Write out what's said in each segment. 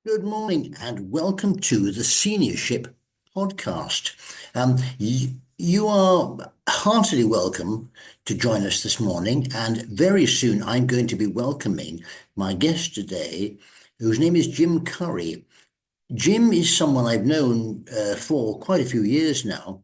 Good morning and welcome to the Seniorship Podcast. You are heartily welcome to join us this morning, and very soon I'm going to be welcoming my guest today, whose name is Jim Currie. Jim is someone I've known for quite a few years now,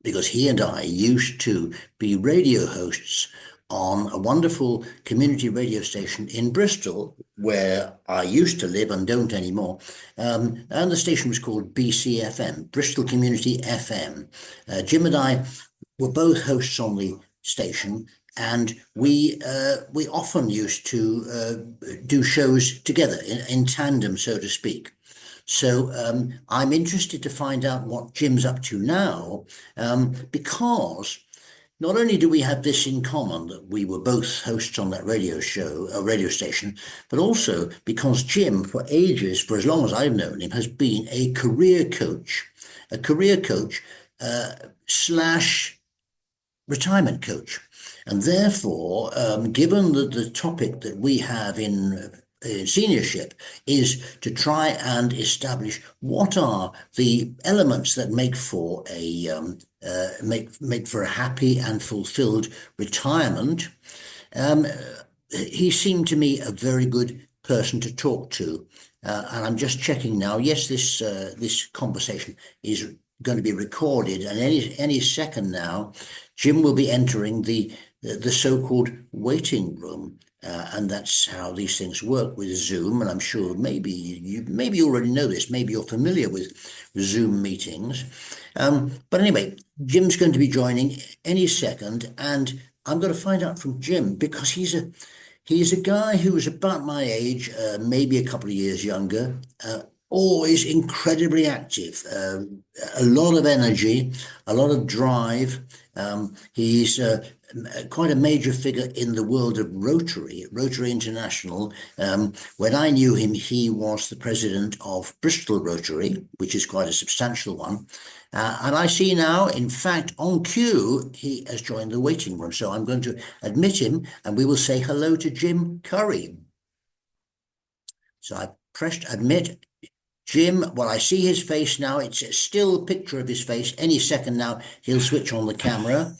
because he and I used to be radio hosts on a wonderful community radio station in Bristol, where I used to live and don't anymore. And the station was called BCFM, Bristol Community FM. Jim and I were both hosts on the station, and we often used to do shows together in tandem, so to speak. So I'm interested to find out what Jim's up to now, because not only do we have this in common that we were both hosts on that radio show, a radio station, but also because Jim, for ages, for as long as I've known him, has been a career coach slash retirement coach. And therefore, given that the topic that we have in seniorship is to try and establish what are the elements that make for a happy and fulfilled retirement. Um, he seemed to me a very good person to talk to. And I'm just checking now. Yes, this conversation is going to be recorded, and any second now, Jim will be entering the so-called waiting room. And that's how these things work with Zoom. And I'm sure maybe you already know this. Maybe you're familiar with Zoom meetings. But anyway, Jim's going to be joining any second, and I'm going to find out from Jim because he's a guy who is about my age, maybe a couple of years younger. Always incredibly active, a lot of energy, a lot of drive. He's quite a major figure in the world of Rotary International. When I knew him, he was the president of Bristol Rotary, which is quite a substantial one. And I see now, in fact, on cue, he has joined the waiting room. So I'm going to admit him, and we will say hello to Jim Currie. So I pressed admit. Jim, well, I see his face now. It's a still picture of his face. Any second now, he'll switch on the camera.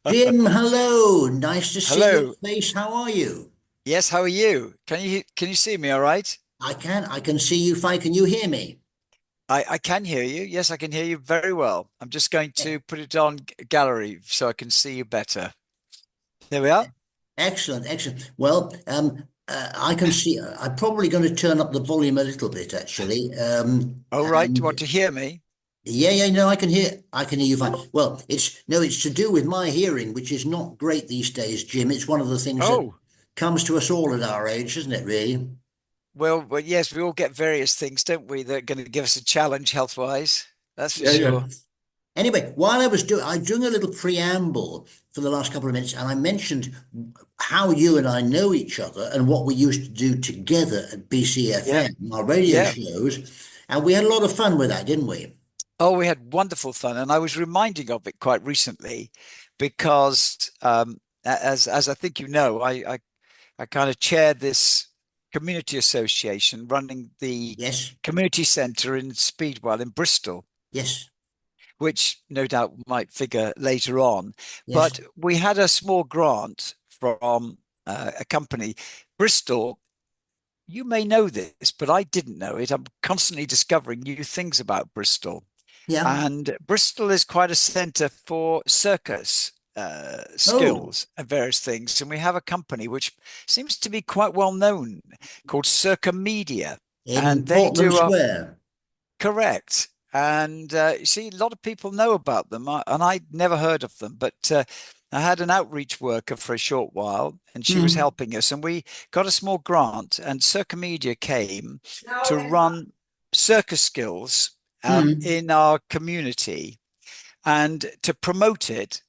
Jim, hello. Nice to see your Hello. face. How are you? Yes, how are you? Can you see me all right? I can. I can see you fine. Can you hear me? I can hear you. Yes, I can hear you very well. I'm just going E- to put it on gallery so I can see you better. There we are. Excellent, excellent. Well, I can see. I'm probably going to turn up the volume a little bit, actually. All right. Do you want to hear me? Yeah, yeah, no, I can hear. I can hear you fine. Well, it's to do with my hearing, which is not great these days, Jim. It's one of the things that Oh, comes to us all at our age, isn't it, really? well, yes, we all get various things, don't we, that are going to give us a challenge health-wise. That's for Yeah, yeah. sure. Anyway, while I was doing a little preamble for the last couple of minutes, and I mentioned how you and I know each other and what we used to do together at Yeah. BCFM, our radio Yeah. shows, and we had a lot of fun with that, didn't we? Oh, we had wonderful fun, and I was reminding of it quite recently because, as I think you know, I kind of chair this community association running the Yes, community centre in Speedwell in Bristol, yes, which no doubt might figure later on. yes. But we had a small grant from a company. Bristol, you may know this, but I didn't know it. I'm constantly discovering new things about Bristol. Yeah. And Bristol is quite a centre for circus Oh, skills and various things. And we have a company which seems to be quite well known called Circa Media. in And they Portman do Square. correct. And you see, a lot of people know about them, and I'd never heard of them. But I had an outreach worker for a short while, and she was Mm, helping us. And we got a small grant, and Circa Media came to run circus skills mm. in our community and to promote it.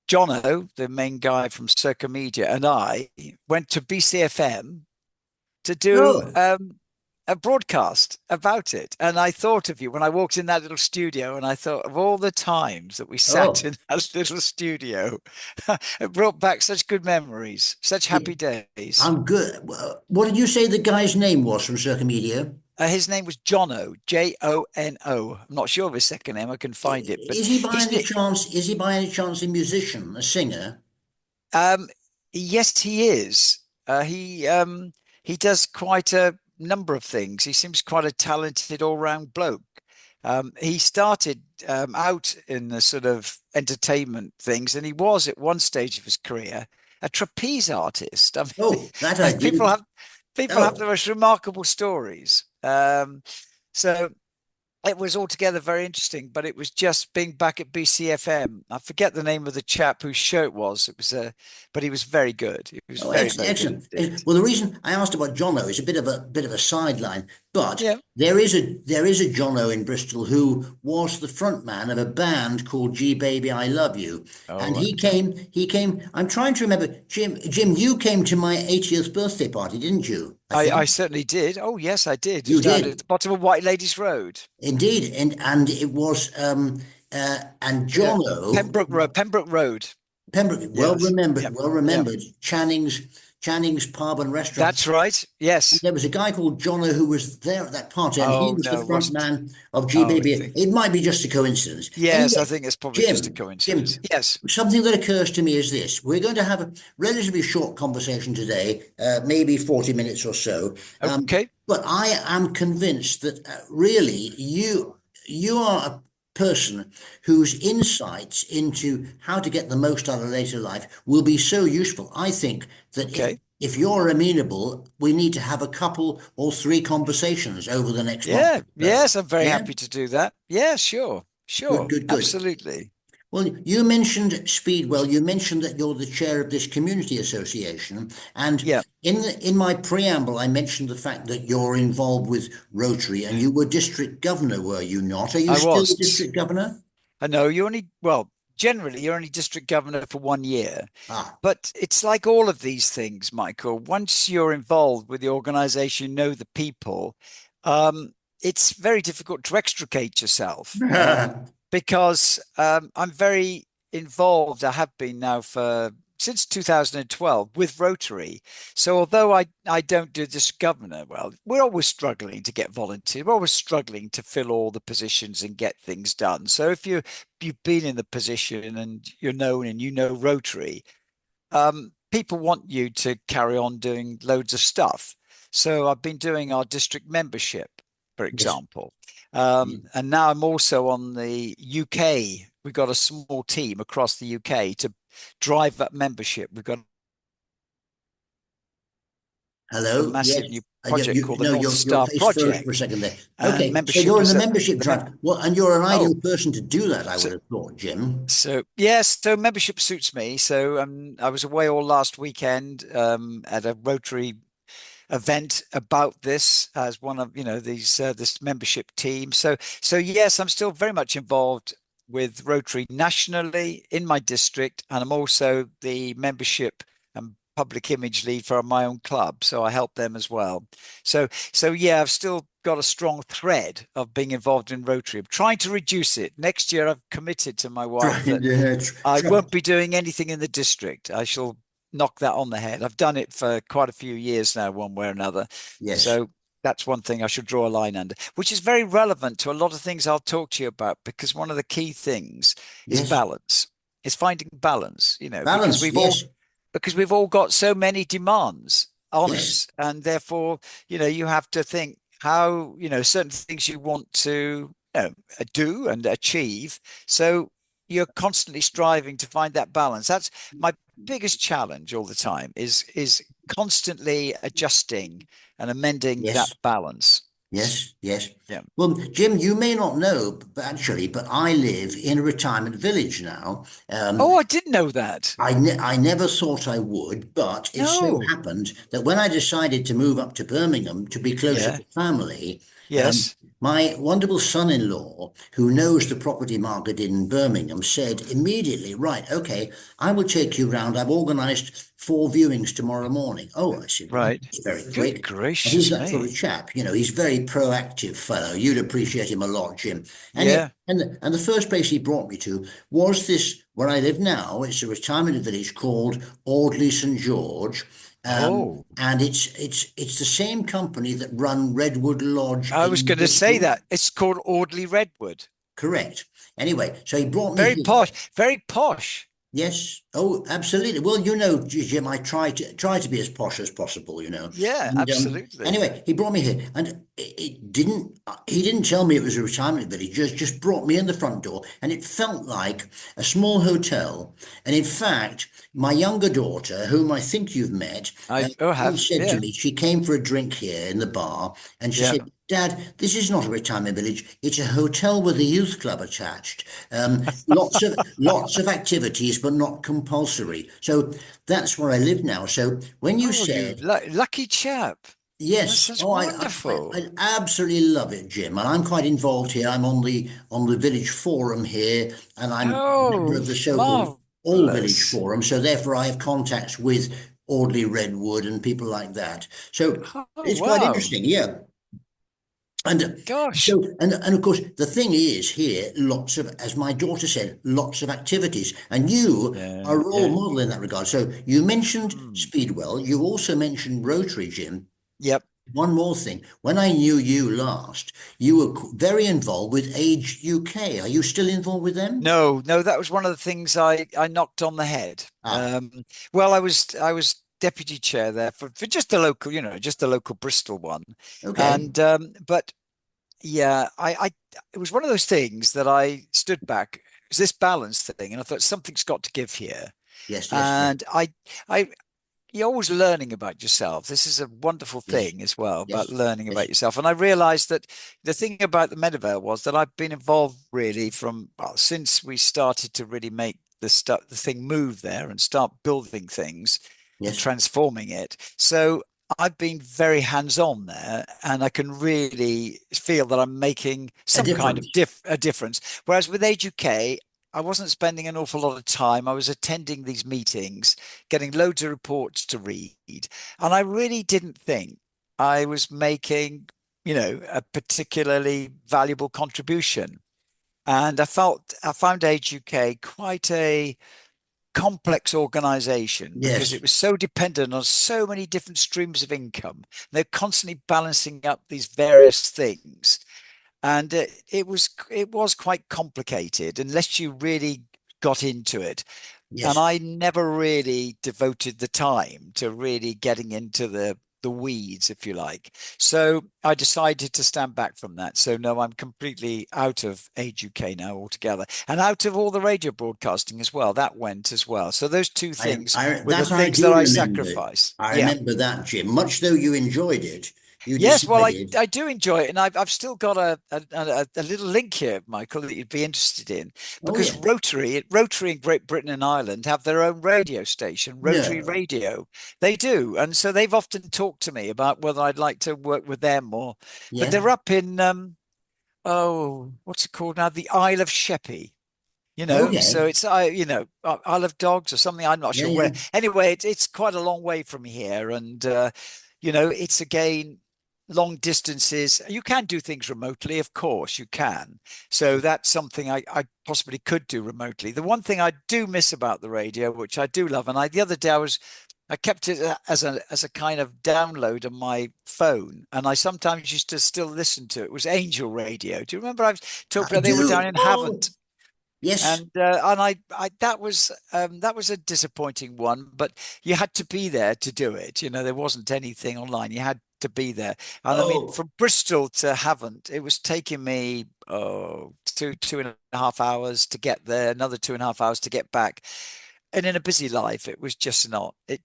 Jono, the main guy from Circa Media, and I went to BCFM to do Oh, a broadcast about it. And I thought of you when I walked in that little studio, and I thought of all the times that we sat Oh, in that little studio. It brought back such good memories, such yeah, happy days. I'm good. What did you say the guy's name was from Circa Media? His name was Jono, Jono. I'm not sure of his second name. I can find it, but Is he by his any chance? Is he by any chance a musician, a singer? um, yes, he is. He does quite a number of things. He seems quite a talented all-round bloke. He started out in the sort of entertainment things, and he was at one stage of his career a trapeze artist. I mean, Oh, that I people didn't. have the Oh, most remarkable stories. So it was altogether very interesting, but it was just being back at BCFM. I forget the name of the chap whose show it was. But he was very good. He was oh, very, very good excellent. at it. Well, the reason I asked about Jono is a bit of a sideline, but Yeah. there is a Jono in Bristol who was the front man of a band called G Baby I Love You, and Oh, he came. I'm trying to remember, Jim. You came to my 80th birthday party, didn't you? I I think certainly did. Oh, yes, I did. It you was down at did the bottom of White Ladies Road. indeed, and it was and Yeah. Jono. Pembroke Road. Pembroke, well Yes. remembered, Yep. well Yep. remembered. Channing's Pub and Restaurant. That's right. Yes. There was a guy called Jono who was there at that party, and he Oh, was the no, it front wasn't. man of G Oh, I Baby. think. It might be just a coincidence. Yes, I Anyway, think it's probably just a Jim, coincidence. Yes. something that occurs to me is this: we're going to have a relatively short conversation today, maybe 40 minutes or so. Okay. But I am convinced that really you are a person whose insights into how to get the most out of later life will be so useful. I think that Okay. if you're amenable, we need to have a couple or three conversations over the next month Yeah. or so. Yes, I'm very Yeah, happy to do that. Yeah, sure. good, Sure. good, good. Absolutely. Well, you mentioned Speedwell. You mentioned that you're the chair of this community association, and Yeah, in my preamble, I mentioned the fact that you're involved with Rotary, and you were district governor, were you not? Are you I still the was. district governor? I know generally you're only district governor for 1 year, Ah, but it's like all of these things, Michael. Once you're involved with the organization, you know the people, um, it's very difficult to extricate yourself because I'm very involved. I have been now for since 2012 with Rotary. So although I don't do this governor, well, we're always struggling to get volunteers. We're always struggling to fill all the positions and get things done. So if you've been in the position and you're known and you know Rotary, people want you to carry on doing loads of stuff. So I've been doing our district membership, for yes. example. And now I'm also on the UK. We've got a small team across the UK to drive up membership. We've got a Hello. massive Yes. new project You called the no, North your Star face froze for a Project. second there. And Okay, so membership you're in is the membership drive. Well, and you're an ideal oh, person to do that, I so would have thought, Jim. so yes, so membership suits me. So I was away all last weekend at a Rotary event about this as one of these this membership team. So yes, I'm still very much involved with Rotary nationally in my district, and I'm also the membership and public image lead for my own club. So I help them as well. So yeah, I've still got a strong thread of being involved in Rotary. I'm trying to reduce it. Next year, I've committed to my wife Trying that to I try. won't be doing anything in the district. I shall knock that on the head. I've done it for quite a few years now, one way or another. Yes. So that's one thing I should draw a line under, which is very relevant to a lot of things I'll talk to you about, because one of the key things is Yes. balance. It's finding balance, Balance. Yes. because we've all got so many demands on Yes. us, and therefore, you have to think how, certain things you want to, do and achieve. So you're constantly striving to find that balance. That's my biggest challenge all the time is constantly adjusting and amending that Yes. balance. Yes. Yes. Yeah. Well, Jim, you may not know, but I live in a retirement village now. Oh, I didn't know that. I never thought I would, but it so No. happened that when I decided to move up to Birmingham to be closer Yeah. to family, Yes. My wonderful son-in-law, who knows the property market in Birmingham, said immediately, right, okay, I will take you round. I've organised 4 viewings tomorrow morning. Oh, I said, well, Right. it's very Good quick. And he's gracious that sort of me. chap, he's a very proactive fellow. You'd appreciate him a lot, Jim. And Yeah. and the first place he brought me to was this, where I live now. It's a retirement village called Audley St George. Oh, And it's the same company that run Redwood Lodge I was in going to say Bristol. that. It's called Audley Redwood. Correct. Anyway, so he brought me Very here. posh. Very posh. Yes. Oh, absolutely. Well, Jim, I try to. Be as posh as possible. Yeah, And absolutely. anyway, he brought me here, and it didn't. He didn't tell me it was a retirement village. Just brought me in the front door, and it felt like a small hotel. And in fact, my younger daughter, whom I think you've met, I oh have. once said to Yeah. me, she came for a drink here in the bar, and she Yeah. said, "Dad, this is not a retirement village. It's a hotel with a youth club attached. Lots of activities, but not compulsory." So that's where I live now. So when you Oh, you said lucky chap. That yes, sounds oh, wonderful. I absolutely love it, Jim, and I'm quite involved here. I'm on the village forum here, and I'm a member Oh, of the so-called All Village marvelous. Forum. So therefore, I have contacts with Audley Redwood and people like that. So Oh, it's quite wow. interesting, yeah. And Gosh. and of course, the thing is here, lots of, as my daughter said, lots of activities. And you are Yeah, a role yeah. model in that regard. So you mentioned Mm. Speedwell, you also mentioned Rotary, Jim. Yep. One more thing. When I knew you last, you were very involved with Age UK. Are you still involved with them? No, no, that was one of the things I knocked on the head. Ah, Well, I was deputy chair there for just the local, just the local Bristol one. okay. And but yeah, I it was one of those things that I stood back. It was this balance thing, and I thought something's got to give here. Yes, yes, yes, And I you're always learning about yourself. This is a wonderful yes, thing as well about yes, learning about yes, yourself. And I realized that the thing about the Medivale was that I've been involved really from well, since we started to really make the thing move there and start building things and yes. transforming it. So I've been very hands-on there, and I can really feel that I'm making A some kind of difference. a difference. Whereas with Age UK, I wasn't spending an awful lot of time. I was attending these meetings, getting loads of reports to read, and I really didn't think I was making, a particularly valuable contribution. And I found Age UK quite a complex organization because Yes, it was so dependent on so many different streams of income. They're constantly balancing up these various things, and it was quite complicated unless you really got into it. And yes. I never really devoted the time to really getting into the weeds, if you like. So I decided to stand back from that. So no, I'm completely out of Age UK now altogether, and out of all the radio broadcasting as well. That went as well. So those two things were the That I things that do I remember. sacrificed. I Yeah. remember that, Jim. Much though you enjoyed it, you Yes, well, I, decided. I do enjoy it, and I've still got a little link here, Michael, that you'd be interested in, Oh because yeah. Rotary in Great Britain and Ireland have their own radio station, Rotary No. Radio. They do, and so they've often talked to me about whether I'd like to work with them but Yeah. they're up in what's it called now? The Isle of Sheppey. So Okay. it's Isle of Dogs or something. I'm not Yeah, sure where. yeah. Anyway, it's quite a long way from here, and it's again long distances. You can do things remotely, of course, you can. So that's something I possibly could do remotely. The one thing I do miss about the radio, which I do love, and the other day I kept it as a kind of download on my phone, and I sometimes used to still listen to it. Was Angel Radio. Do you remember I've talked I about they were down do. in Oh, Havant? yes. And that was a disappointing one, but you had to be there to do it. There wasn't anything online. You had to be there. And I mean, Oh, from Bristol to Havant, it was taking me two and a half hours to get there, another 2.5 hours to get back. And in a busy life, it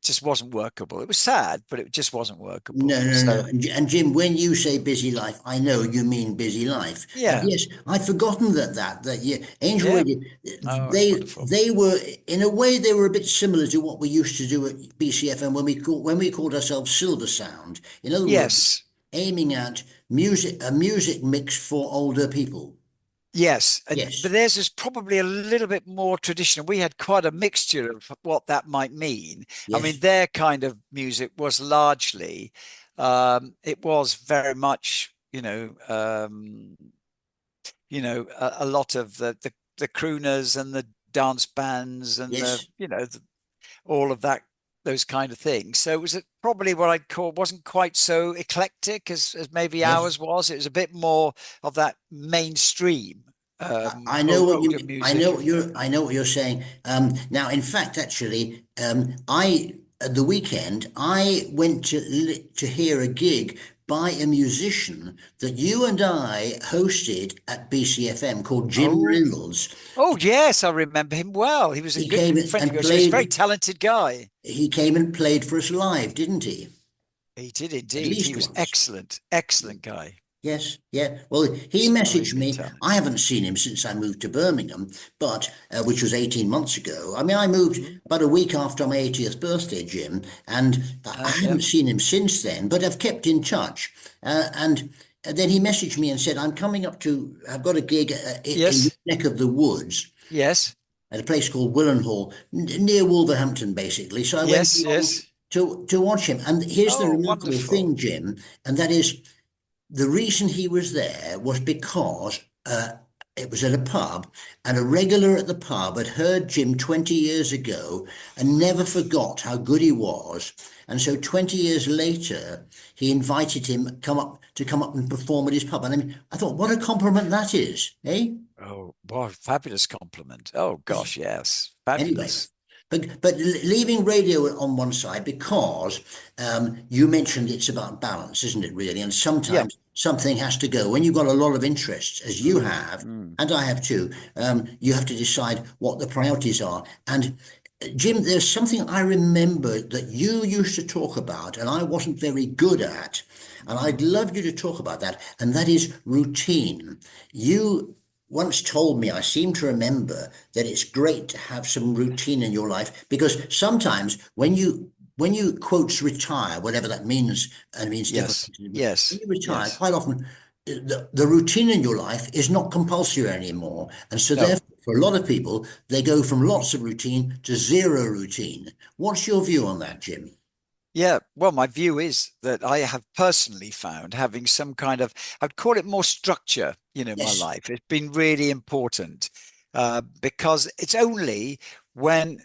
just wasn't workable. It was sad, but it just wasn't no, workable. no, no. So And Jim, when you say busy life, I know you mean busy life. And yeah, yes, I'd forgotten that yeah, Angel yeah. Radio, Oh, it's they wonderful. they were in a way they were a bit similar to what we used to do at BCFM when we called ourselves Silver Sound. In other words, Yes. aiming at music, a music mix for older people. Yes, but Yes, theirs is probably a little bit more traditional. We had quite a mixture of what that might mean. I mean, yes, their kind of music was largely, it was very much, a lot of the crooners and the dance bands and yes, all of that, those kind of things. So it was probably what I'd call wasn't quite so eclectic as maybe yes. ours was. It was a bit more of that mainstream I know what older I know music. what I know what you're saying. Now, in fact, actually, I at the weekend I went to hear a gig by a musician that you and I hosted at BCFM called Jim Oh, Reynolds. oh yes, I remember him well. He was a He good came friend of and yours. He was a very played. talented guy. He came and played for us live, didn't he? He did At indeed. He least was once. excellent, excellent guy. Yes, yeah. Well, he messaged Extremely me. I talented. haven't seen him since I moved to Birmingham, but which was 18 months ago. I mean, I moved Mhm. about a week after my 80th birthday, Jim, and I Yeah. haven't seen him since then, but I've kept in touch. And then he messaged me and said, I'm coming up to, I've got a gig in your Yes. neck of the woods Yes. at a place called Willenhall, near Wolverhampton, basically. So I went Yes. along Yes. to watch him. And here's the Oh, remarkable wonderful. thing, Jim, and that is, the reason he was there was because it was at a pub, and a regular at the pub had heard Jim 20 years ago and never forgot how good he was. And so 20 years later, he invited him come up and perform at his pub. And I mean, I thought, what a compliment that is, eh? Oh, wow, fabulous compliment. Oh gosh, yes. Anyway, Fabulous. leaving radio on one side because you mentioned it's about balance, isn't it, really? And Yeah. sometimes something has to go. When you've got a lot of interests, as you have, Mm. and I have too, you have to decide what the priorities are. And Jim, there's something I remember that you used to talk about, and I wasn't very good at. And I'd Mm. love you to talk about that, and that is routine. You once told me, I seem to remember, that it's great to have some routine in your life because sometimes when you quotes retire, whatever that means, and means different Yes. things, when Yes. you retire, Yes. quite often the routine in your life is not compulsory anymore. And so No. therefore, for a lot of people, they go from lots of routine to zero routine. What's your view on that, Jim? Yeah, well, my view is that I have personally found having some kind of, I'd call it more structure, in my Yes. life. It's been really important because it's only when,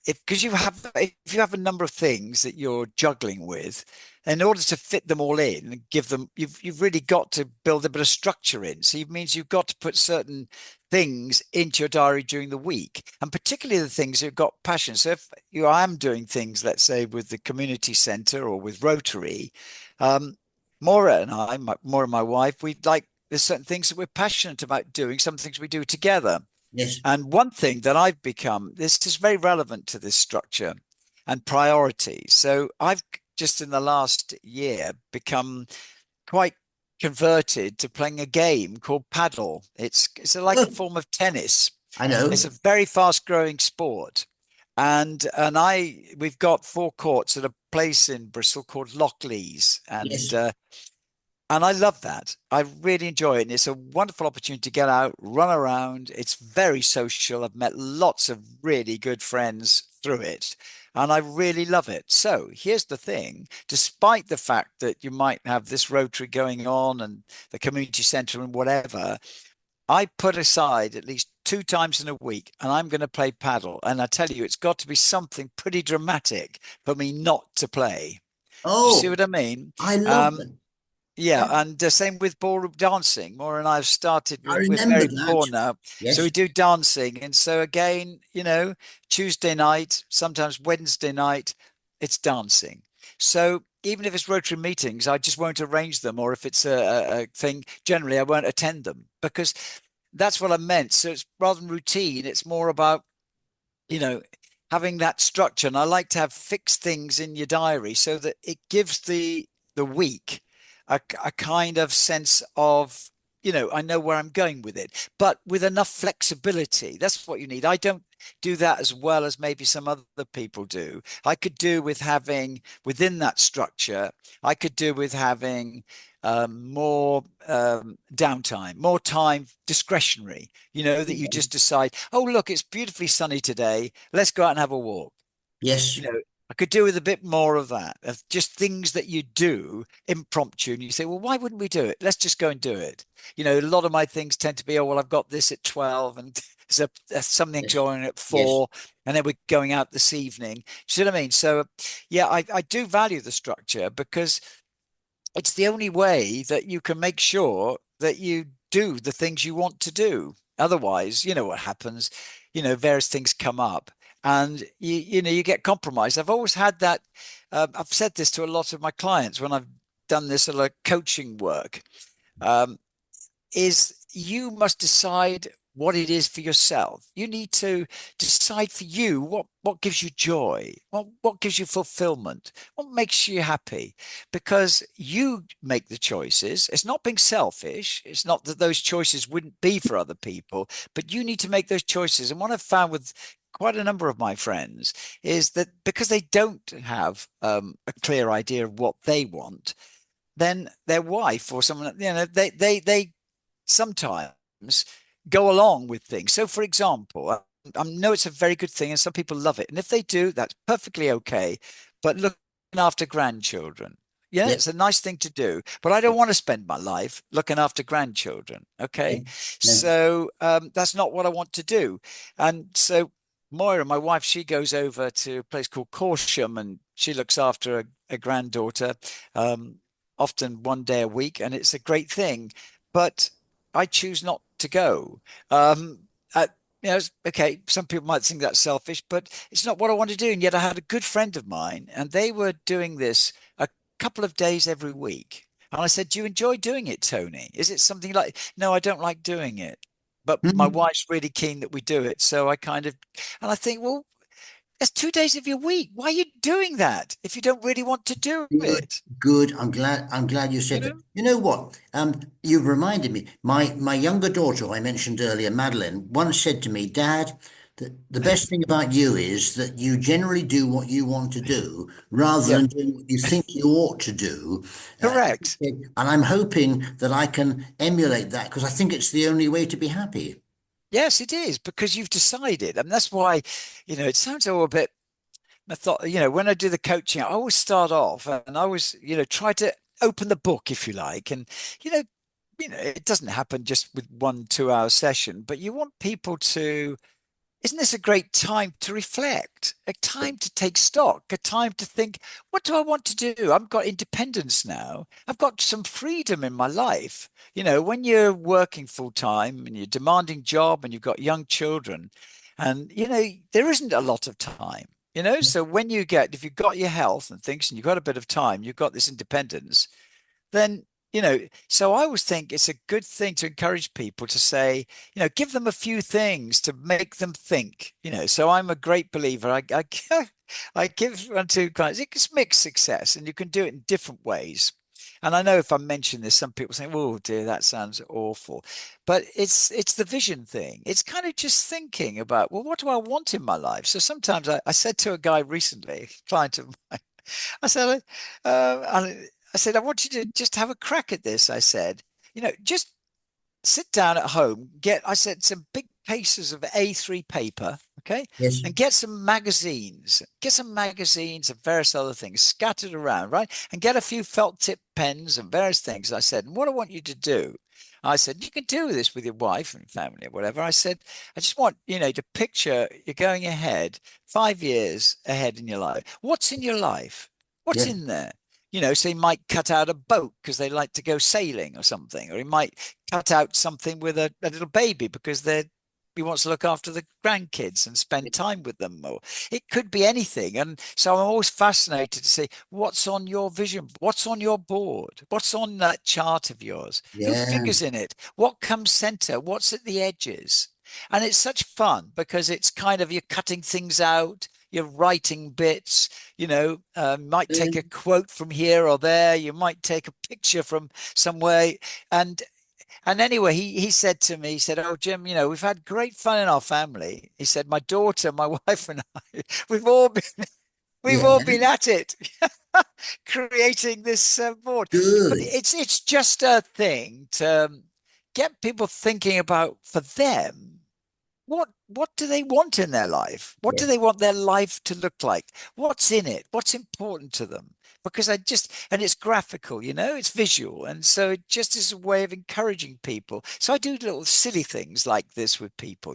because if you have a number of things that you're juggling with, in order to fit them all in and give them, you've really got to build a bit of structure in. So it means you've got to put certain things into your diary during the week, and particularly the things you've got passion. So if you am doing things, let's say with the community centre or with Rotary, um, Maura and Maura, my wife, we like there's certain things that we're passionate about doing, some things we do together. Yes. And one thing that I've become, this is very relevant to this structure and priorities. So I've just in the last year become quite converted to playing a game called Padel. It's like a Oh, form of tennis. I It's know. a very fast growing sport. And we've got four courts at a place in Bristol called Lockleys. Yes. And I love that. I really enjoy it. And it's a wonderful opportunity to get out, run around. It's very social. I've met lots of really good friends through it. And I really love it. So here's the thing, despite the fact that you might have this Rotary going on and the community centre and whatever, I put aside at least two times in a week and I'm going to play paddle. And I tell you, it's got to be something pretty dramatic for me not to play. Do you see Oh, what I mean? I love Um, that. yeah, Yeah, and same with ballroom dancing. Maura and I have started. I We're remember married that. 4 now, so we Yes. do dancing. And so again, Tuesday night, sometimes Wednesday night, it's dancing. So even if it's Rotary meetings, I just won't arrange them, or if it's a thing, generally I won't attend them because that's what I meant. So it's rather than routine, it's more about you know, having that structure. And I like to have fixed things in your diary so that it gives the week a kind of sense of, I know where I'm going with it, but with enough flexibility. That's what you need. I don't do that as well as maybe some other people do. I could do with having within that structure, I could do with having more downtime, more time discretionary, that you just decide, oh, look, it's beautifully sunny today. Let's go out and have a walk. Yes. you know, I could do with a bit more of that, of just things that you do impromptu. And you say, well, why wouldn't we do it? Let's just go and do it. A lot of my things tend to be, oh, well, I've got this at 12 and there's something Yes. going at Yes. 4, and then we're going out this evening. Do you see what I mean? So, yeah, I do value the structure because it's the only way that you can make sure that you do the things you want to do. Otherwise, you know what happens, various things come up and you get compromised. I've always had that. I've said this to a lot of my clients when I've done this sort of coaching work. Um, is you must decide what it is for yourself. You need to decide for you what gives you joy, what gives you fulfillment, what makes you happy, because you make the choices. It's not being selfish. It's not that those choices wouldn't be for other people, but you need to make those choices. And what I've found with quite a number of my friends is that because they don't have a clear idea of what they want, then their wife or someone, they sometimes go along with things. So, for example, I know it's a very good thing and some people love it. And if they do, that's perfectly okay. But looking after grandchildren, yeah, Yes. it's a nice thing to do. But I don't want to spend my life looking after grandchildren. Yes. Okay. No. So that's not what I want to do. And so Moira, my wife, she goes over to a place called Corsham and she looks after a granddaughter, um, often one day a week. And it's a great thing. But I choose not to go. Um, uh, okay, some people might think that's selfish, but it's not what I want to do. And yet I had a good friend of mine, and they were doing this a couple of days every week. And I said, do you enjoy doing it, Tony? Is it something like, no, I don't like doing it. But my Hmm. wife's really keen that we do it. So and I think, well, that's 2 days of your week. Why are you doing that if you don't really want to do Good, it? good. I'm glad you You said that. know? You know what? You've reminded me. My younger daughter, who I mentioned earlier, Madeline, once said to me, Dad, the best thing about you is that you generally do what you want to do rather Yep. than doing what you think you ought to do. Correct. And I'm hoping that I can emulate that because I think it's the only way to be happy. Yes, it is because you've decided. And that's why, it sounds all a bit, I thought, when I do the coaching, I always start off and I always, try to open the book, if you like. And, you know, it doesn't happen just with 1 2 hour session, but you want people to isn't this a great time to reflect, a time to take stock, a time to think, what do I want to do? I've got independence now. I've got some freedom in my life. When you're working full time and you're demanding job and you've got young children, and there isn't a lot of time. So if you've got your health and things and you've got a bit of time, you've got this independence, then so I always think it's a good thing to encourage people to say, give them a few things to make them think. So I'm a great believer. I give one two kinds. It's mixed success, and you can do it in different ways. And I know if I mention this, some people say, "Oh dear, that sounds awful," but it's the vision thing. It's kind of just thinking about, well, what do I want in my life? So sometimes I said to a guy recently, a client of mine, I said, I said, I want you to just have a crack at this. I said, just sit down at home, I said, some big pieces of A3 paper, okay, Yes. and get some magazines and various other things scattered around, right? And get a few felt tip pens and various things. I said, and what I want you to do, I said, you can do this with your wife and family or whatever. I said, I just want, to picture you're going ahead 5 years ahead in your life. What's in your life? What's Yes. in there? So he might cut out a boat because they like to go sailing or something, or he might cut out something with a little baby because he wants to look after the grandkids and spend time with them. Or it could be anything. And so I'm always fascinated to see what's on your vision, what's on your board, what's on that chart of yours, who Yeah. figures in it, what comes center, what's at the edges. And it's such fun because it's kind of you're cutting things out, you're writing bits, might take a quote from here or there, you might take a picture from somewhere, and And anyway, he said to me, he said, "Oh, Jim, we've had great fun in our family." He said, "My daughter, my wife, and I, we've all been we've Yeah, all been at it, creating this board." But good. it's just a thing to get people thinking about for them. What do they want in their life? What do Yeah. they want their life to look like? What's in it? What's important to them? Because and it's graphical, it's visual. And so it just is a way of encouraging people. So I do little silly things like this with people.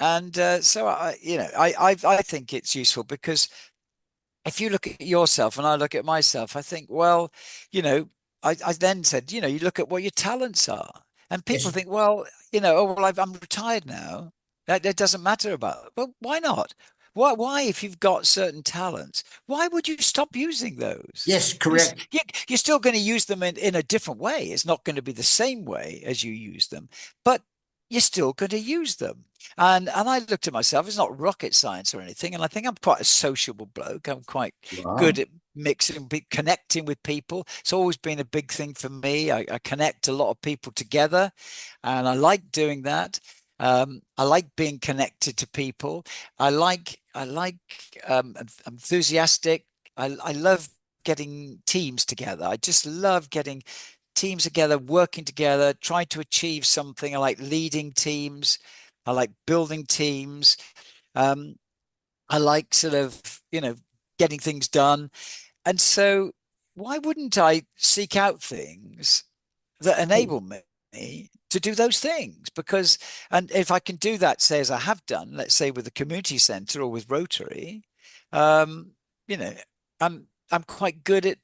And so I think it's useful because if you look at yourself and I look at myself, I think, well, you know, I then said, you look at what your talents are. And people Yes. think, well, oh, well, I'm retired now. That doesn't matter about. Well, why not? Why, if you've got certain talents, why would you stop using those? Yes, You, correct. you're still going to use them in a different way. It's not going to be the same way as you use them, but you're still going to use them. And I looked at myself, it's not rocket science or anything. And I think I'm quite a sociable bloke. I'm quite Wow. good at mixing, connecting with people. It's always been a big thing for me. I connect a lot of people together and I like doing that. I like being connected to people. I like enthusiastic. I love getting teams together. I just love getting teams together, working together, trying to achieve something. I like leading teams. I like building teams. Um, I like sort of, getting things done. And so why wouldn't I seek out things that Oh, enable me to do those things? And if I can do that, say, as I have done, let's say with the community center or with Rotary, um, you know, I'm quite good at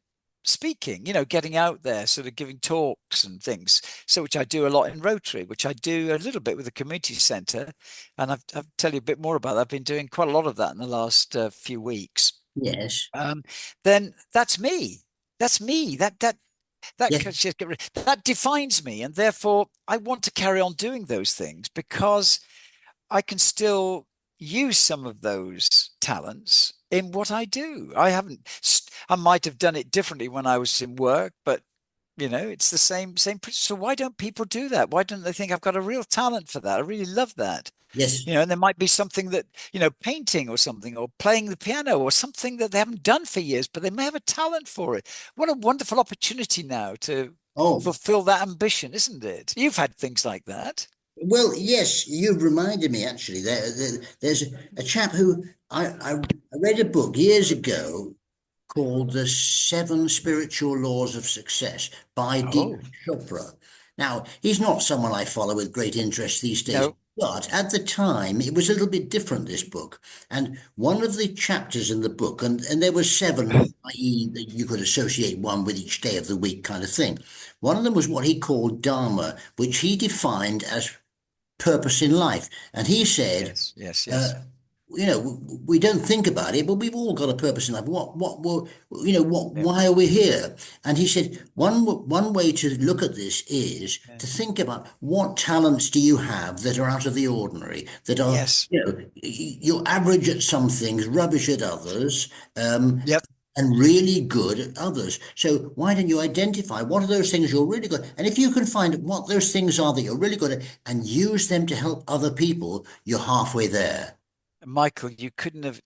speaking, getting out there, sort of giving talks and things. So, which I do a lot in Rotary, which I do a little bit with the community center. And I'll tell you a bit more about that. I've been doing quite a lot of that in the last few weeks. yes. Um, then that's me. That's me. Yes. That defines me, and therefore I want to carry on doing those things because I can still use some of those talents in what I do. I might have done it differently when I was in work, but it's the same principle. So why don't people do that? Why don't they think I've got a real talent for that? I really love that. Yes. And there might be something that, painting or something, or playing the piano or something that they haven't done for years, but they may have a talent for it. What a wonderful opportunity now to Oh, fulfill that ambition, isn't it? You've had things like that. well, yes, you've reminded me actually. There's a chap who I read a book years ago called The Seven Spiritual Laws of Success by Oh, Deepak Chopra. Now, he's not someone I follow with great interest these days, no. but at the time it was a little bit different, this book. And one of the chapters in the book, and there were seven, i.e., that you could associate one with each day of the week kind of thing. One of them was what he called Dharma, which he defined as purpose in life. And he said, Yes, yes, uh, yes. we don't think about it, but we've all got a purpose in life. Yeah, why are we here? And he said, one way to look at this is yeah. to think about what talents do you have that are out of the ordinary, that are, Yes. you're average at some things, rubbish at others. Um, Yep. and really good at others. So why don't you identify what are those things you're really good at? And if you can find what those things are that you're really good at and use them to help other people, you're halfway there. Michael,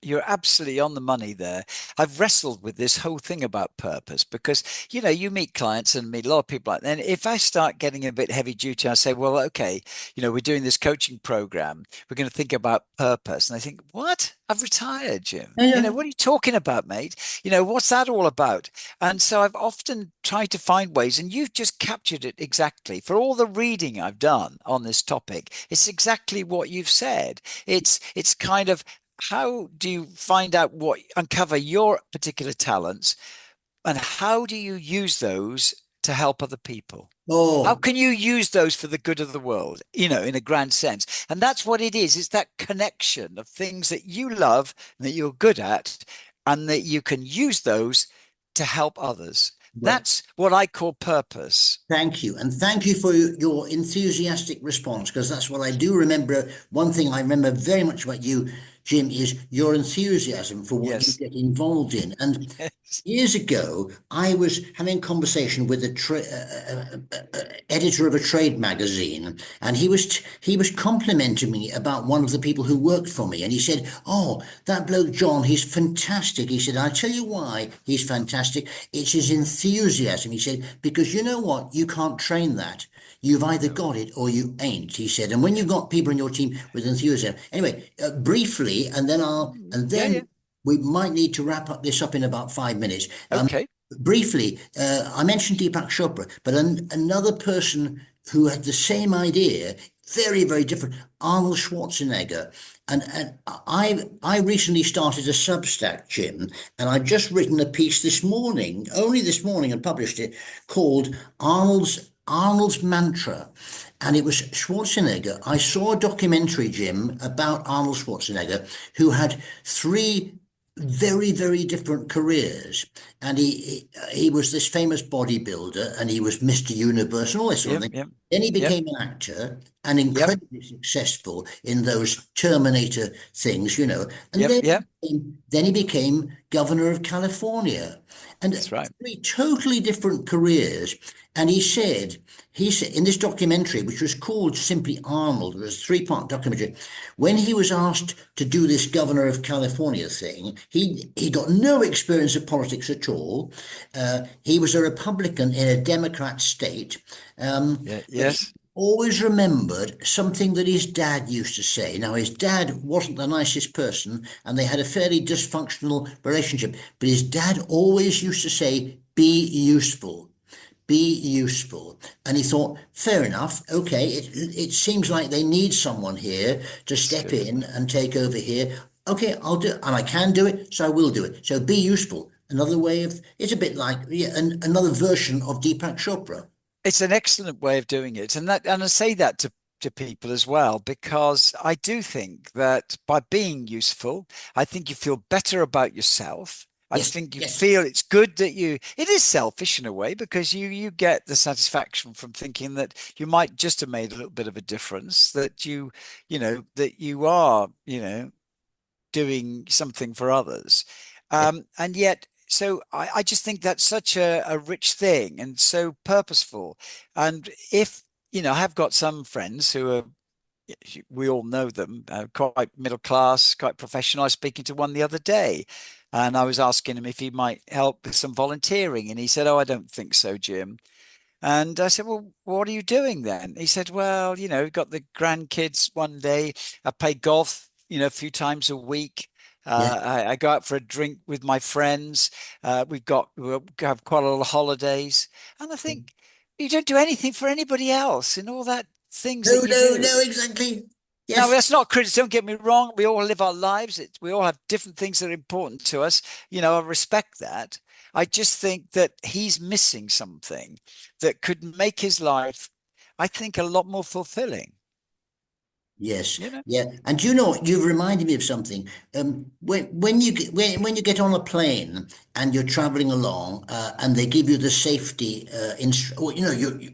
you're absolutely on the money there. I've wrestled with this whole thing about purpose because, you meet clients and meet a lot of people like that. And if I start getting a bit heavy duty, I say, well, okay, we're doing this coaching program. We're going to think about purpose. And I think, what? I've retired, Jim. Yeah. What are you talking about, mate? What's that all about? And so I've often tried to find ways, and you've just captured it exactly. For all the reading I've done on this topic, it's exactly what you've said. It's kind of, how do you find out uncover your particular talents, and how do you use those to help other people? How Oh, can you use those for the good of the world, in a grand sense? And that's what it is. It's that connection of things that you love and that you're good at, and that you can use those to help others. well, That's what I call purpose. thank you. And thank you for your enthusiastic response, because that's what I do remember. One thing I remember very much about you Jim, is your enthusiasm for what you Yes. get involved in. And Yes. years ago, I was having a conversation with a editor of a trade magazine, and he was complimenting me about one of the people who worked for me, and he said, "Oh, that bloke John, he's fantastic." He said, "I'll tell you why he's fantastic. It's his enthusiasm." He said, "Because you know what, you can't train that. You've either No. got it or you ain't," he said. "And when you've got people in your team with enthusiasm, anyway, briefly, and Yeah, then." yeah. We might need to wrap up this up in about 5 minutes. Okay. Briefly, I mentioned Deepak Chopra, but another person who had the same idea, very, very different, Arnold Schwarzenegger. And I recently started a Substack, Jim, and I've just written a piece this morning, only this morning, and published it, called Arnold's Mantra. And it was Schwarzenegger. I saw a documentary, Jim, about Arnold Schwarzenegger, who had three very, very different careers. And he was this famous bodybuilder, and he was Mr. Universe and all this sort of Yep, thing. yep, Then he yep, became an actor and yep, incredibly successful in those Terminator things, you know. And yep, yep. then he became governor of California. That's And right. three totally different careers. And he said in this documentary, which was called simply Arnold, it was a three-part documentary, when he was asked to do this governor of California thing, he got no experience of politics at all. He was a Republican in a Democrat state, Yeah, but he yes. always remembered something that his dad used to say. Now, his dad wasn't the nicest person, and they had a fairly dysfunctional relationship, but his dad always used to say, "Be useful." Be useful. And he thought, fair enough, okay, it seems like they need someone here to That's step good. in and take over here. Okay, I'll do it, and I can do it, so I will do it. So be useful. Another way of, it's a bit like, yeah, another version of Deepak Chopra. It's an excellent way of doing it, and I say that to people as well because I do think that by being useful, I think you feel better about yourself. I Yes, think you yes, feel it's good that it is selfish in a way because you get the satisfaction from thinking that you might just have made a little bit of a difference, that that you are, doing something for others. yes, And yet, so I just think that's such a rich thing and so purposeful. And if, I have got some friends who are, we all know them, quite middle class, quite professional. I was speaking to one the other day and I was asking him if he might help with some volunteering. And he said, "Oh, I don't think so, Jim." And I said, "Well, what are you doing then?" He said, "Well, we've got the grandkids one day. I play golf, a few times a week. yes. I go out for a drink with my friends. We have quite a lot of holidays." And I think you don't do anything for anybody else in all that things that No, you no, no, do. exactly. Now, Yes, that's not criticism. Don't get me wrong. We all live our lives. We all have different things that are important to us. I respect that. I just think that he's missing something that could make his life, I think, a lot more fulfilling. yes, You know? yeah. And you know, you've reminded me of something. When you get on a plane and you're traveling along, and they give you the safety well,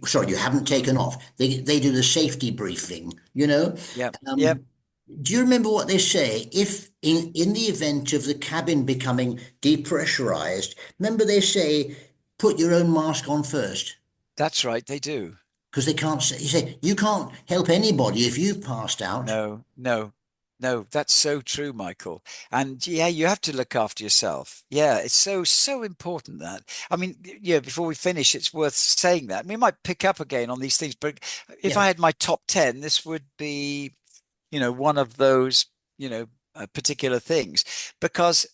sorry, you haven't taken off. They do the safety briefing. Yeah. Yeah. Um, do you remember what they say? If in the event of the cabin becoming depressurized, remember they say, put your own mask on first. That's right. They do. Because they can't say, you say, you can't help anybody if you've passed out. No, no, no. That's so true, Michael. And yeah, you have to look after yourself. Yeah, it's so, so important that. I mean, yeah, before we finish, it's worth saying that. We might pick up again on these things, but if Yeah. I had my top 10, this would be, one of those, particular things. Because,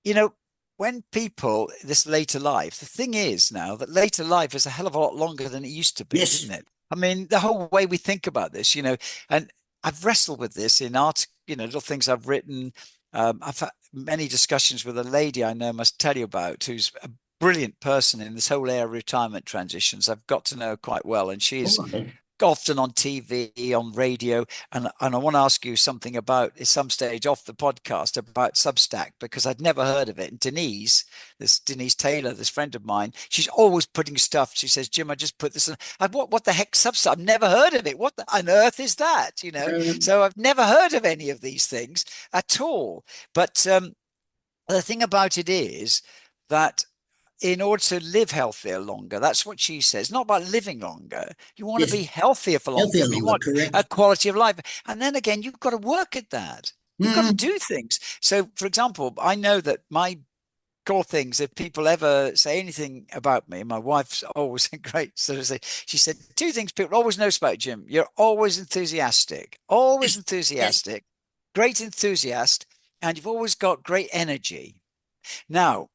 you know, when people, this later life, the thing is now that later life is a hell of a lot longer than it used to be, Yes. isn't it? I mean, the whole way we think about this, and I've wrestled with this in art, little things I've written. I've had many discussions with a lady I know must tell you about, who's a brilliant person in this whole area of retirement transitions. I've got to know her quite well, and All she's right. often on TV, on radio, and I want to ask you something about at some stage off the podcast about Substack because I'd never heard of it. And Denise Taylor, this friend of mine, she's always putting stuff. She says, "Jim, I just put this in." What the heck Substack? I've never heard of it. What on earth is that? Um, So I've never heard of any of these things at all. But the thing about it is that in order to live healthier longer, that's what she says. Not about living longer. You want to yes, be healthier for healthier longer, but you longer, want correct. a quality of life. And then again, you've got to work at that. You've got to Mm, do things. So, for example, I know that my core things, if people ever say anything about me, my wife's always great. So she said, two things people always know about Jim. You're always yes, yes, enthusiastic, great enthusiast, and you've always got great energy. Now,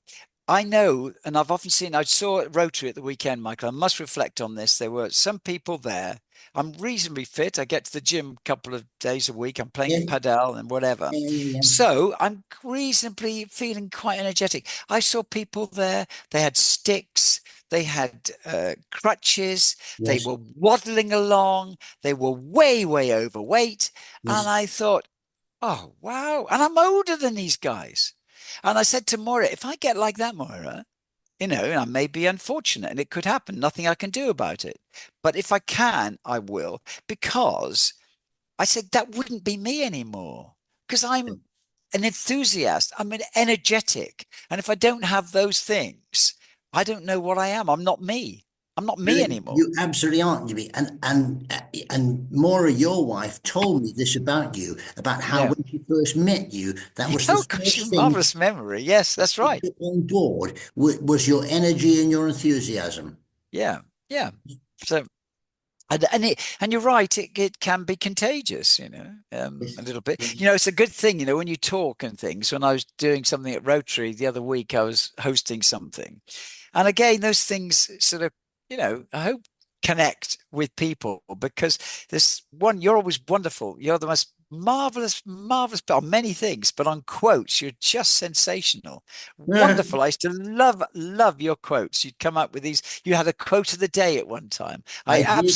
I know, and I've often seen, I saw at Rotary at the weekend, Michael, I must reflect on this. There were some people there. I'm reasonably fit. I get to the gym a couple of days a week. I'm playing yes, Padel and whatever. yeah, yeah, yeah. So I'm reasonably feeling quite energetic. I saw people there. They had sticks. They had crutches. They Yes, were waddling along. They were way, way overweight. And yes. I thought, oh, wow. And I'm older than these guys. And I said to Moira, if I get like that, Moira, I may be unfortunate and it could happen. Nothing I can do about it. But if I can, I will. Because I said that wouldn't be me anymore. Because I'm an enthusiast. I'm an energetic. And if I don't have those things, I don't know what I am. I'm not me. I'm not No, me anymore. you absolutely aren't, Jimmy. And Maura, your wife, told me this about you, about how Yeah. when she first met you, that was the Oh, gosh, first thing marvelous memory. Yes, that that's she right. took on board was your energy and your enthusiasm. Yeah. Yeah. So and you're right, it can be contagious, a Yes, little bit. yes, It's a good thing, when you talk and things. When I was doing something at Rotary the other week, I was hosting something. And again, those things sort of, I hope connect with people because this one, you're always wonderful. You're the most marvelous on many things, but on quotes, you're just sensational. Wonderful. I used to love your quotes. You'd come up with these. You had a quote of the day at one time. I did. I I did.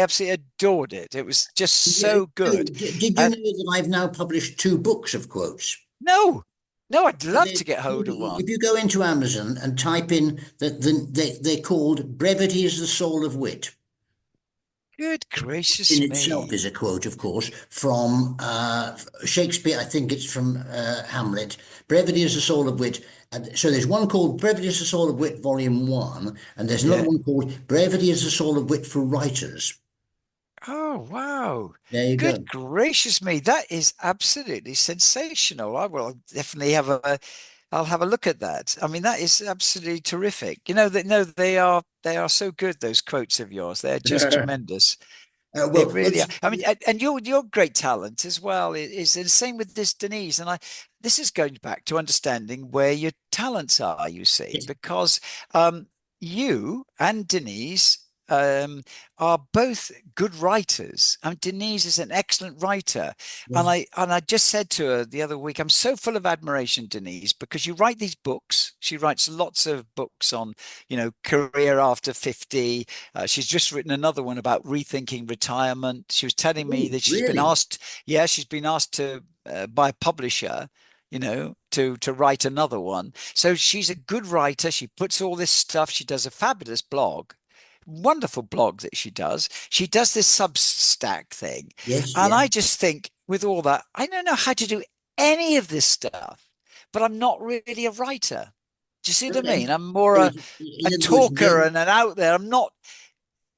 absolutely adored it. It was just Yeah, so good. did you know And that I've now published two books of quotes? no, no, I'd love They're to get hold of if one. you go into Amazon and type in that, they're called "Brevity is the Soul of Wit." Good In gracious itself me. is a quote, of course, from Shakespeare. I think it's from Hamlet. Brevity is the soul of wit. And so there's one called Brevity is the Soul of Wit, Volume 1, and there's another Yeah. one called Brevity is the Soul of Wit for Writers. Oh, wow. There you Good go. gracious me. That is absolutely sensational. I will definitely I'll have a look at that. I mean, that is absolutely terrific. That no, they are so good, those quotes of yours. They're just tremendous. They Well, really are. I mean, and your great talent as well is the same with this Denise. And this is going back to understanding where your talents are, you see, yes, because you and Denise are both good writers. I mean, Denise is an excellent writer, and yes, I just said to her the other week, I'm so full of admiration, Denise, because you write these books. She writes lots of books on, career after 50. She's just written another one about rethinking retirement. She was telling me ooh, that really? she's been asked to by a publisher, to write another one. So she's a good writer. She puts all this stuff. She does a fabulous blog, wonderful blog that she does. She does this Substack thing, Yes, and yeah. I just think with all that, I don't know how to do any of this stuff, but I'm not really a writer. Do you see what I Okay. mean? I'm more So a in other words, talker and an out there. I'm not,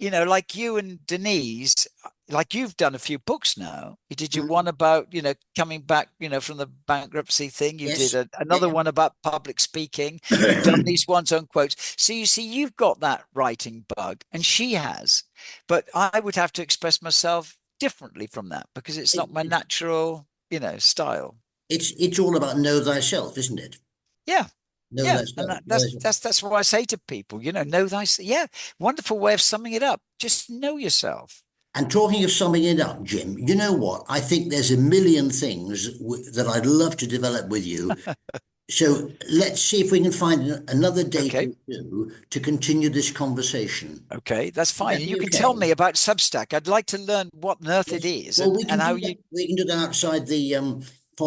like you and Denise, like you've done a few books now. You did your one mm, about, coming back, from the bankruptcy thing. You did yes, another yeah. one about public speaking. You've done these ones on quotes. So you see, you've got that writing bug, and she has. But I would have to express myself differently from that because it's not my It's natural, style. it's all about know thyself, isn't it? Yeah. Know Yeah, and thyself. that, Know that's thyself. that's what I say to people. Know thyself. Yeah, wonderful way of summing it up. Just know yourself. And talking of summing it up, Jim, you know what? I think there's a million things that I'd love to develop with you. So let's see if we can find another date Okay. or two to continue this conversation. Okay, that's Would fine. that And you be can tell okay? me about Substack. I'd like to learn what on earth it Yes. is Well, and how you. we can do that outside the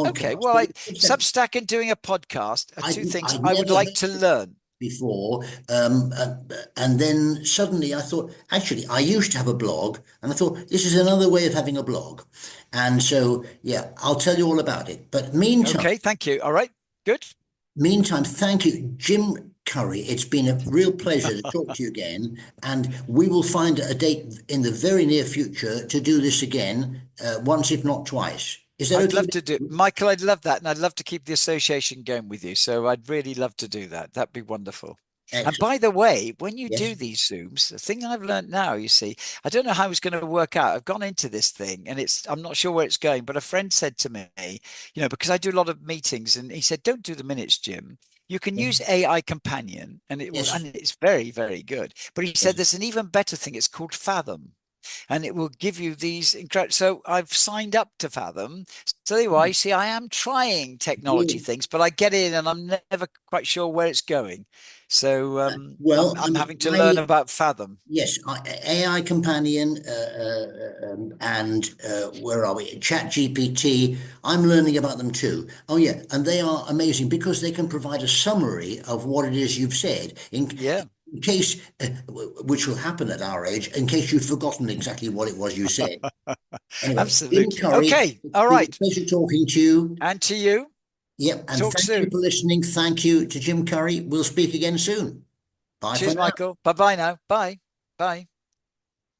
Okay, podcast. well, But except Substack and doing a podcast are two things I'd I would never like heard to of learn. before, and then suddenly I thought, actually, I used to have a blog, and I thought this is another way of having a blog, and so yeah, I'll tell you all about it. But Okay, thank you. All right, good. meantime, thank you, Jim Currie. It's been a real pleasure to talk to you again, and we will find a date in the very near future to do this again, once if not twice. Is that I'd okay love with to do, you? Michael, I'd love that. And I'd love to keep the association going with you. So I'd really love to do that. That'd be wonderful. And Excellent. by the way, when you do Yes. these Zooms, the thing I've learned now, you see, I don't know how it's going to work out. I've gone into this thing and I'm not sure where it's going, but a friend said to me, because I do a lot of meetings and he said, don't do the minutes, Jim. You can use AI Companion Yes. and it's very, very good. But he said Yes. there's an even better thing. It's called Fathom and it will give you these incredible. So I've signed up to Fathom. So there you are. You see, I am trying technology Brilliant. things, but I get in and I'm never quite sure where it's going. So Well, I I'm mean, having to learn about Fathom. yes, AI Companion, and where are we? Chat GPT. I'm learning about them too. Oh yeah, and they are amazing because they can provide a summary of what it is you've said Yeah, in case, which will happen at our age, in case you've forgotten exactly what it was you said. Anyway, Jim absolutely. Curry, Okay. it's All been a right. pleasure talking to you. And to you. Yep, and Talk thank you soon. for listening. Thank you to Jim Curry. We'll speak again soon. Bye for Cheers, now. Michael. Bye bye now. Bye. Bye.